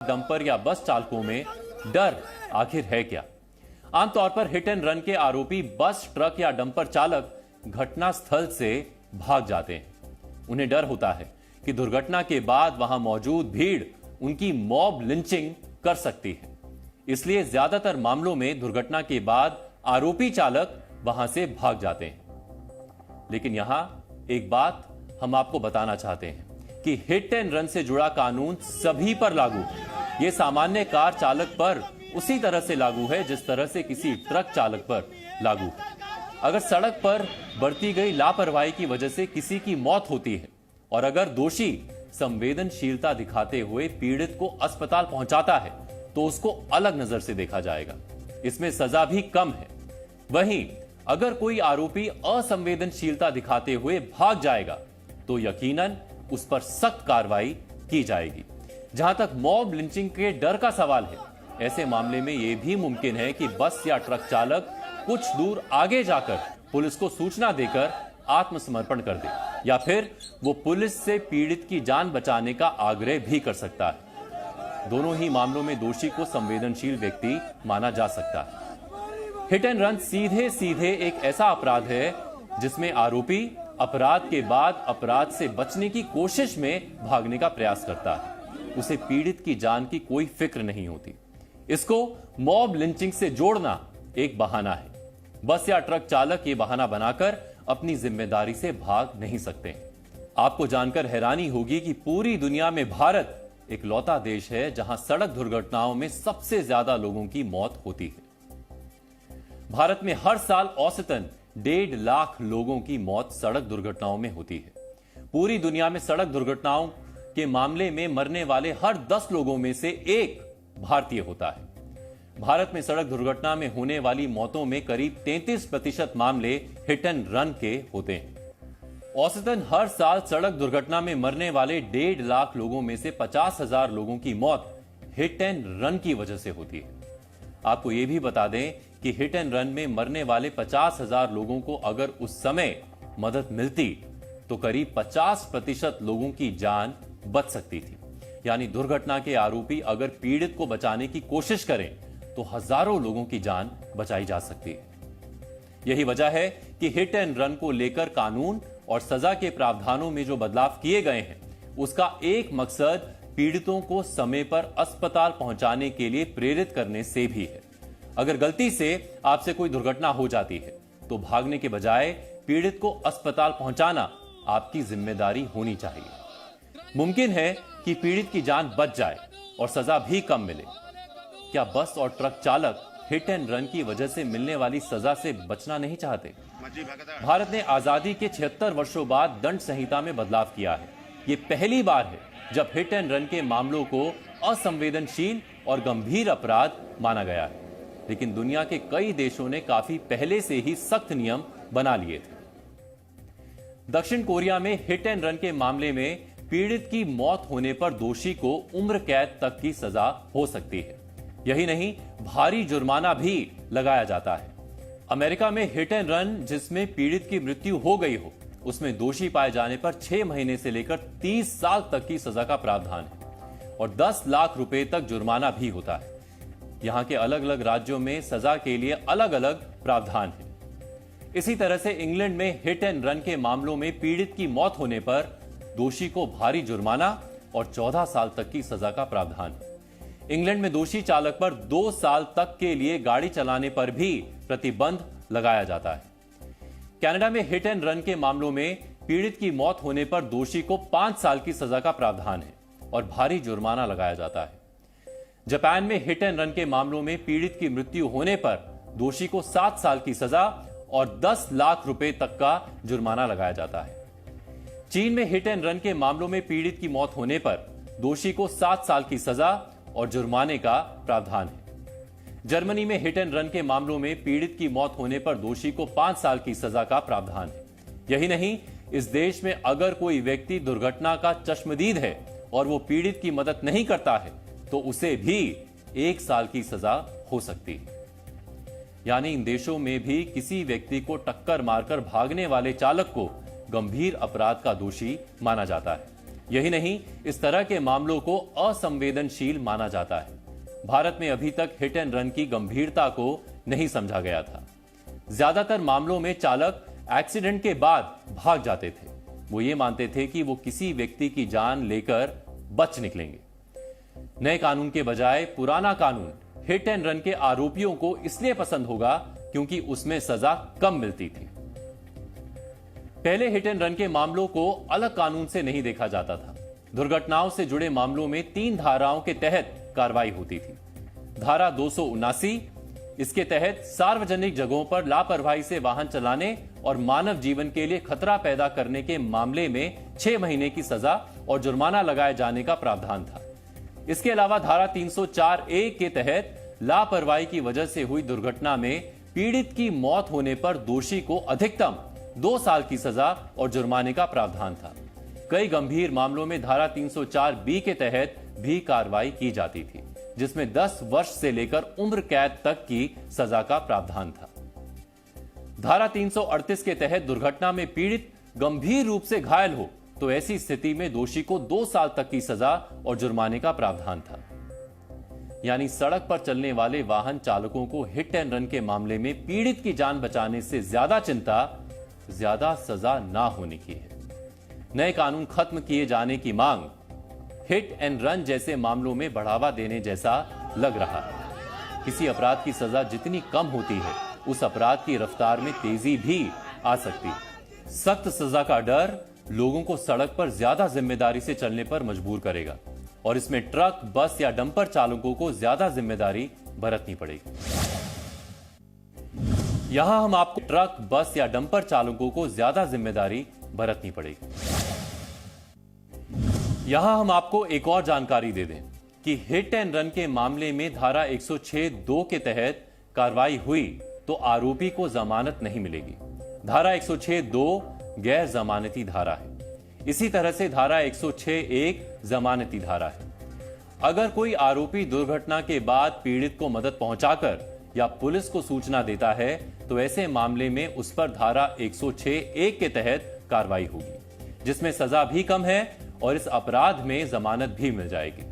Dumper या बस चालकों में डर आखिर है क्या? आमतौर पर हिट एंड रन के आरोपी बस, ट्रक या डंपर चालक घटनास्थल से भाग जाते हैं। उन्हें डर होता है कि दुर्घटना के बाद वहां मौजूद भीड़ उनकी मॉब लिंचिंग कर सकती है। इसलिए ज्यादातर मामलों में दुर्घटना के बाद आरोपी चालक वहां से भाग जाते हैं। लेकिन यहां एक बात हम आपको बताना चाहते हैं कि हिट एंड रन से जुड़ा कानून सभी पर लागू है। यह सामान्य कार चालक पर उसी तरह से लागू है जिस तरह से किसी ट्रक चालक पर लागू है। अगर सड़क पर बरती गई लापरवाही की वजह से किसी की मौत होती है और अगर दोषी संवेदनशीलता दिखाते हुए पीड़ित को अस्पताल पहुंचाता है तो उसको अलग नजर से देखा जाएगा। इसमें सजा भी कम है। वहीं अगर कोई आरोपी असंवेदनशीलता दिखाते हुए भाग जाएगा तो यकीनन उस पर सख्त कार्रवाई की जाएगी। जहां तक मॉब लिंचिंग के डर का सवाल है, ऐसे मामले में यह भी मुमकिन है कि बस या ट्रक चालक कुछ दूर आगे जाकर पुलिस को सूचना देकर आत्मसमर्पण कर दे या फिर वो पुलिस से पीड़ित की जान बचाने का आग्रह भी कर सकता है। दोनों ही मामलों में दोषी को संवेदनशील व्यक्ति माना जा सकता है। हिट एंड रन सीधे सीधे एक ऐसा अपराध है जिसमें आरोपी अपराध के बाद अपराध से बचने की कोशिश में भागने का प्रयास करता है। उसे पीड़ित की जान की कोई फिक्र नहीं होती। इसको मॉब लिंचिंग से जोड़ना एक बहाना है। बस या ट्रक चालक ये बहाना बनाकर अपनी जिम्मेदारी से भाग नहीं सकते। आपको जानकर हैरानी होगी कि पूरी दुनिया में भारत एक लौता देश है जहां सड़क दुर्घटनाओं में सबसे ज्यादा लोगों की मौत होती है। भारत में हर साल औसतन 1.5 लाख लोगों की मौत सड़क दुर्घटनाओं में होती है। पूरी दुनिया में सड़क दुर्घटनाओं के मामले में मरने वाले हर 10 लोगों में से एक भारतीय होता है। भारत में सड़क दुर्घटना में होने वाली मौतों में करीब 33% मामले हिट एंड रन के होते हैं। औसतन हर साल सड़क दुर्घटना में मरने वाले 1.5 लाख लोगों में से 50,000 लोगों की मौत हिट एंड रन की वजह से होती है। आपको यह भी बता दें कि हिट एंड रन में मरने वाले 50,000 लोगों को अगर उस समय मदद मिलती तो करीब 50% लोगों की जान बच सकती थी। यानी दुर्घटना के आरोपी अगर पीड़ित को बचाने की कोशिश करें तो हजारों लोगों की जान बचाई जा सकती है। यही वजह है कि हिट एंड रन को लेकर कानून और सजा के प्रावधानों में जो बदलाव किए गए हैं उसका एक मकसद पीड़ितों को समय पर अस्पताल पहुंचाने के लिए प्रेरित करने से भी है। अगर गलती से आपसे कोई दुर्घटना हो जाती है तो भागने के बजाय पीड़ित को अस्पताल पहुंचाना आपकी जिम्मेदारी होनी चाहिए। मुमकिन है कि पीड़ित की जान बच जाए और सजा भी कम मिले। क्या बस और ट्रक चालक हिट एंड रन की वजह से मिलने वाली सजा से बचना नहीं चाहते? भारत ने आजादी के 76 वर्षों बाद दंड संहिता में बदलाव किया है। यह पहली बार है जब हिट एंड रन के मामलों को असंवेदनशील और गंभीर अपराध माना गया है। लेकिन दुनिया के कई देशों ने काफी पहले से ही सख्त नियम बना लिए थे। दक्षिण कोरिया में हिट एंड रन के मामले में पीड़ित की मौत होने पर दोषी को उम्र कैद तक की सजा हो सकती है। यही नहीं, भारी जुर्माना भी लगाया जाता है। अमेरिका में हिट एंड रन जिसमें पीड़ित की मृत्यु हो गई हो उसमें दोषी पाए जाने पर 6 महीने से लेकर 30 साल तक की सजा का प्रावधान है और 10 लाख रुपए तक जुर्माना भी होता है। यहां के अलग अलग राज्यों में सजा के लिए अलग अलग प्रावधान है। इसी तरह से इंग्लैंड में हिट एंड रन के मामलों में पीड़ित की मौत होने पर दोषी को भारी जुर्माना और 14 साल तक की सजा का प्रावधान है। इंग्लैंड में दोषी चालक पर 2 साल तक के लिए गाड़ी चलाने पर भी प्रतिबंध लगाया जाता है। कनाडा में हिट एंड रन के मामलों में पीड़ित की मौत होने पर दोषी को 5 साल की सजा का प्रावधान है और भारी जुर्माना लगाया जाता है। जापान में हिट एंड रन के मामलों में पीड़ित की मृत्यु होने पर दोषी को 7 साल की सजा और 10 लाख रुपए तक का जुर्माना लगाया जाता है। चीन में हिट एंड रन के मामलों में पीड़ित की मौत होने पर दोषी को 7 साल की सजा और जुर्माने का प्रावधान है। जर्मनी में हिट एंड रन के मामलों में पीड़ित की मौत होने पर दोषी को 5 साल की सजा का प्रावधान है। यही नहीं, इस देश में अगर कोई व्यक्ति दुर्घटना का चश्मदीद है और वो पीड़ित की मदद नहीं करता है तो उसे भी 1 साल की सजा हो सकती है। यानी इन देशों में भी किसी व्यक्ति को टक्कर मारकर भागने वाले चालक को गंभीर अपराध का दोषी माना जाता है। यही नहीं, इस तरह के मामलों को असंवेदनशील माना जाता है। भारत में अभी तक हिट एंड रन की गंभीरता को नहीं समझा गया था। ज्यादातर मामलों में चालक एक्सीडेंट के बाद भाग जाते थे। वो ये मानते थे कि वो किसी व्यक्ति की जान लेकर बच निकलेंगे। नए कानून के बजाय पुराना कानून हिट एंड रन के आरोपियों को इसलिए पसंद होगा क्योंकि उसमें सजा कम मिलती थी। पहले हिट एंड रन के मामलों को अलग कानून से नहीं देखा जाता था। दुर्घटनाओं से जुड़े मामलों में 3 धाराओं के तहत कार्रवाई होती थी। धारा 279, इसके तहत सार्वजनिक जगहों पर लापरवाही से वाहन चलाने और मानव जीवन के लिए खतरा पैदा करने के मामले में 6 महीने की सजा और जुर्माना लगाए जाने का प्रावधान था। इसके अलावा धारा 304A के तहत लापरवाही की वजह से हुई दुर्घटना में पीड़ित की मौत होने पर दोषी को अधिकतम 2 साल की सजा और जुर्माने का प्रावधान था। कई गंभीर मामलों में धारा 304B के तहत भी कार्रवाई की जाती थी, जिसमें 10 वर्ष से लेकर उम्र कैद तक की सजा का प्रावधान था। धारा 338 के तहत दुर्घटना में पीड़ित गंभीर रूप से घायल हो तो ऐसी स्थिति में दोषी को 2 साल तक की सजा और जुर्माने का प्रावधान था। यानी सड़क पर चलने वाले वाहन चालकों को हिट एंड रन के मामले में पीड़ित की जान बचाने से ज्यादा चिंता ज्यादा सजा ना होने की है। नए कानून खत्म किए जाने की मांग हिट एंड रन जैसे मामलों में बढ़ावा देने जैसा लग रहा है। किसी अपराध की सजा जितनी कम होती है, उस अपराध की रफ्तार में तेजी भी आ सकती है। सख्त सजा का डर लोगों को सड़क पर ज्यादा जिम्मेदारी से चलने पर मजबूर करेगा और इसमें ट्रक, बस या डंपर चालकों को ज्यादा जिम्मेदारी बरतनी पड़ेगी। यहां हम आपको ट्रक, बस या डंपर चालकों को ज्यादा जिम्मेदारी बरतनी पड़ेगी। यहां हम आपको एक और जानकारी दे दें कि हिट एंड रन के मामले में धारा 106(2) के तहत कार्रवाई हुई तो आरोपी को जमानत नहीं मिलेगी। धारा 106(2) गैर जमानती धारा है। इसी तरह से धारा 106(1) जमानती धारा है। अगर कोई आरोपी दुर्घटना के बाद पीड़ित को मदद पहुंचाकर या पुलिस को सूचना देता है तो ऐसे मामले में उस पर धारा 106(1) के तहत कार्रवाई होगी, जिसमें सजा भी कम है और इस अपराध में जमानत भी मिल जाएगी।